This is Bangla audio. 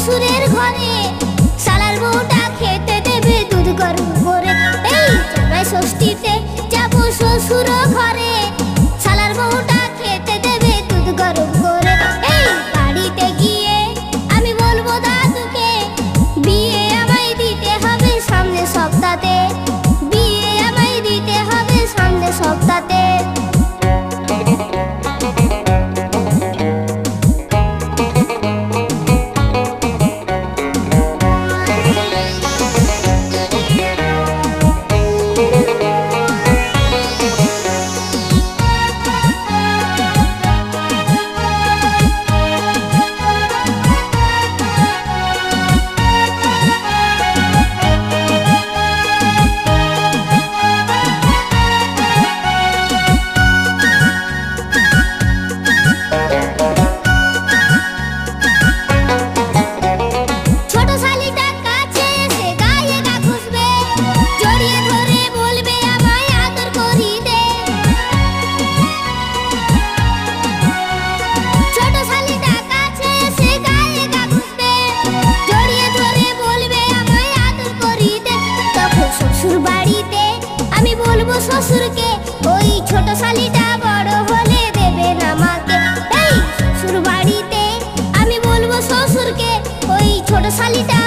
শ্বশুরের ঘরে, শালার বউটা খেতে দেবে দুধ গরম করে। এই জামাই ষষ্ঠীতে যাবো শ্বশুর ঘরে, শালার বউটা খেতে দেবে দুধ গরম করে। এই বাড়িতে গিয়ে আমি বলবো দাদুকে, বিয়ে আমায় দিতে হবে সামনে সপ্তাহে, বিয়ে আমায় দিতে হবে সামনে সপ্তাহে। আমি বলবো শ্বশুরকে, ওই ছোট শালিটা বড় হলে দেবে না আমাকে। এই শ্বশুর বাড়িতে আমি বলবো শ্বশুরকে, ওই ছোট শালিটা